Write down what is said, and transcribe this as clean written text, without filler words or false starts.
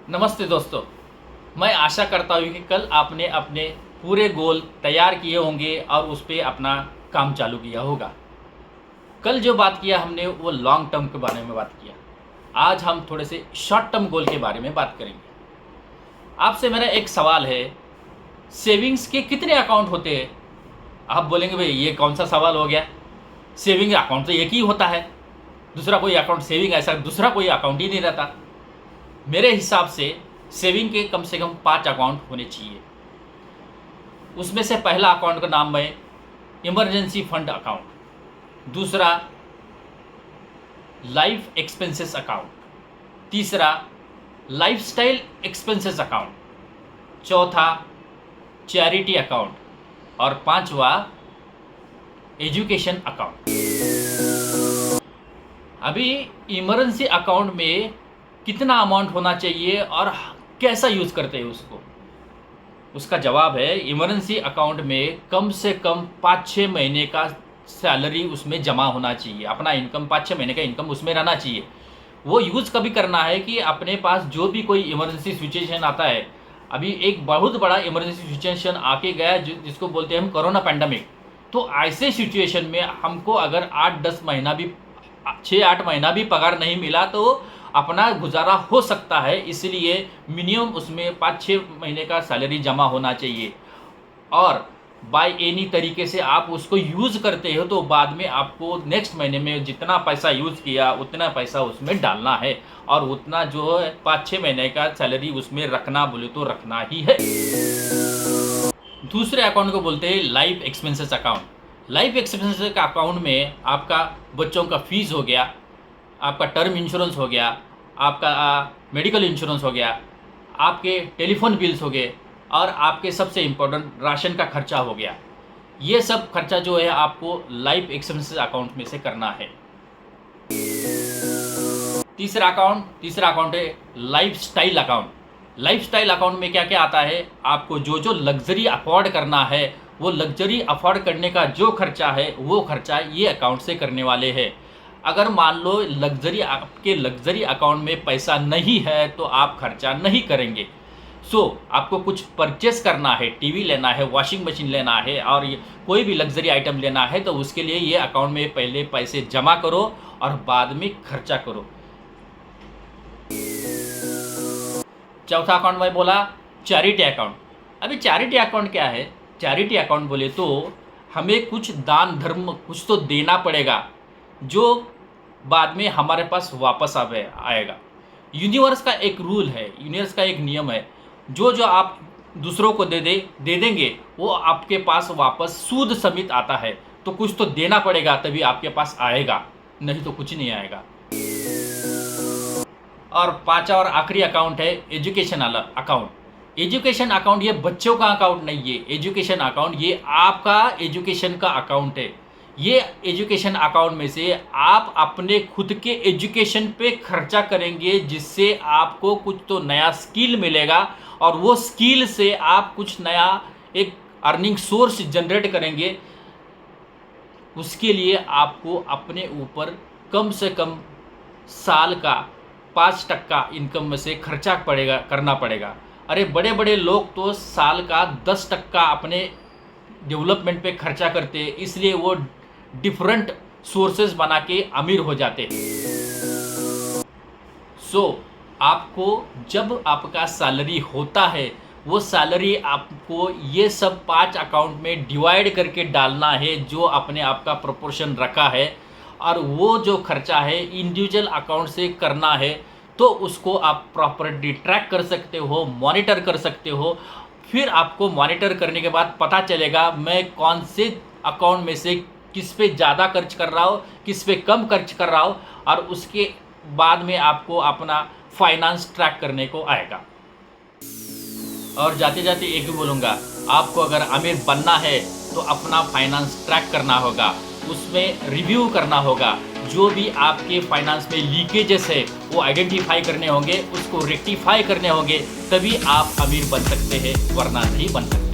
नमस्ते दोस्तों। मैं आशा करता हूँ कि कल आपने अपने पूरे गोल तैयार किए होंगे और उस पे अपना काम चालू किया होगा। कल जो बात किया हमने वो लॉन्ग टर्म के बारे में बात किया। आज हम थोड़े से शॉर्ट टर्म गोल के बारे में बात करेंगे। आपसे मेरा एक सवाल है, सेविंग्स के कितने अकाउंट होते हैं? आप बोलेंगे भाई ये कौन सा सवाल हो गया, सेविंग अकाउंट तो एक ही होता है, दूसरा कोई अकाउंट सेविंग ऐसा दूसरा कोई अकाउंट ही नहीं रहता। मेरे हिसाब से सेविंग के कम से कम 5 अकाउंट होने चाहिए। उसमें से पहला अकाउंट का नाम है इमरजेंसी फंड अकाउंट, दूसरा लाइफ एक्सपेंसेस अकाउंट, तीसरा लाइफस्टाइल एक्सपेंसेस अकाउंट, चौथा चैरिटी अकाउंट और पांचवा एजुकेशन अकाउंट। अभी इमरजेंसी अकाउंट में कितना अमाउंट होना चाहिए और कैसा यूज़ करते हैं उसको, उसका जवाब है इमरजेंसी अकाउंट में कम से कम 5-6 महीने का सैलरी उसमें जमा होना चाहिए। अपना इनकम 5-6 महीने का इनकम उसमें रहना चाहिए। वो यूज़ कभी करना है कि अपने पास जो भी कोई इमरजेंसी सिचुएशन आता है, अभी एक बहुत बड़ा इमरजेंसी सिचुएशन आके गया जिसको बोलते हैं हम कोरोना पैंडमिक। तो ऐसे सिचुएशन में हमको अगर 8-10 महीना भी 6-8 महीना भी पगार नहीं मिला तो अपना गुजारा हो सकता है। इसलिए मिनिमम उसमें 5-6 महीने का सैलरी जमा होना चाहिए और बाय एनी तरीके से आप उसको यूज़ करते हो तो बाद में आपको नेक्स्ट महीने में जितना पैसा यूज़ किया उतना पैसा उसमें डालना है और उतना जो है 5-6 महीने का सैलरी उसमें रखना बोले तो रखना ही है। दूसरे अकाउंट को बोलते हैं life expenses account. Life expenses का अकाउंट में आपका बच्चों का फीस हो गया, आपका टर्म इंश्योरेंस हो गया, आपका मेडिकल इंश्योरेंस हो गया, आपके टेलीफोन बिल्स हो गए और आपके सबसे इम्पोर्टेंट राशन का खर्चा हो गया। ये सब खर्चा जो है आपको लाइफ एक्सपेंसेस अकाउंट में से करना है। तीसरा अकाउंट है लाइफस्टाइल अकाउंट। लाइफस्टाइल अकाउंट में क्या क्या आता है, आपको जो जो लग्जरी अफोर्ड करना है वो लग्जरी अफोर्ड करने का जो खर्चा है वो खर्चा ये अकाउंट से करने वाले हैं। अगर मान लो आपके लग्जरी अकाउंट में पैसा नहीं है तो आप खर्चा नहीं करेंगे। आपको कुछ परचेस करना है, टीवी लेना है, वॉशिंग मशीन लेना है और कोई भी लग्जरी आइटम लेना है तो उसके लिए ये अकाउंट में पहले पैसे जमा करो और बाद में खर्चा करो। चौथा अकाउंट मैं बोला चैरिटी अकाउंट। अभी चैरिटी अकाउंट क्या है? चैरिटी अकाउंट बोले तो हमें कुछ दान धर्म कुछ तो देना पड़ेगा जो बाद में हमारे पास वापस आएगा। यूनिवर्स का एक रूल है, यूनिवर्स का एक नियम है, जो आप दूसरों को दे देंगे वो आपके पास वापस सूद समेत आता है। तो कुछ तो देना पड़ेगा तभी आपके पास आएगा, नहीं तो कुछ नहीं आएगा। और पांचवा और आखिरी अकाउंट है एजुकेशन अकाउंट। एजुकेशन अकाउंट ये बच्चों का अकाउंट नहीं है, एजुकेशन अकाउंट ये आपका एजुकेशन का अकाउंट है। ये एजुकेशन अकाउंट में से आप अपने खुद के एजुकेशन पे खर्चा करेंगे जिससे आपको कुछ तो नया स्किल मिलेगा और वो स्किल से आप कुछ नया एक अर्निंग सोर्स जनरेट करेंगे। उसके लिए आपको अपने ऊपर कम से कम साल का 5% इनकम में से खर्चा करना पड़ेगा। अरे बड़े बड़े लोग तो साल का 10% अपने डेवलपमेंट पे खर्चा करते हैं, इसलिए वो डिफरेंट सोर्सेज बना के अमीर हो जाते हैं। आपको जब आपका सैलरी होता है वो सैलरी आपको ये सब 5 अकाउंट में डिवाइड करके डालना है जो अपने आप का प्रोपोर्शन रखा है और वो जो खर्चा है इंडिविजुअल अकाउंट से करना है तो उसको आप प्रॉपर्ली ट्रैक कर सकते हो, मॉनिटर कर सकते हो। फिर आपको मॉनिटर करने के बाद पता चलेगा मैं कौन से अकाउंट में से किस पे ज़्यादा खर्च कर रहा हूँ, किस पे कम खर्च कर रहा हूँ और उसके बाद में आपको अपना फाइनेंस ट्रैक करने को आएगा। और जाते जाते एक ही बोलूँगा, आपको अगर अमीर बनना है तो अपना फाइनेंस ट्रैक करना होगा, उसमें रिव्यू करना होगा, जो भी आपके फाइनेंस में लीकेजेस है वो आइडेंटिफाई करने होंगे, उसको रेक्टिफाई करने होंगे, तभी आप अमीर बन सकते हैं, वरना नहीं बन सकते।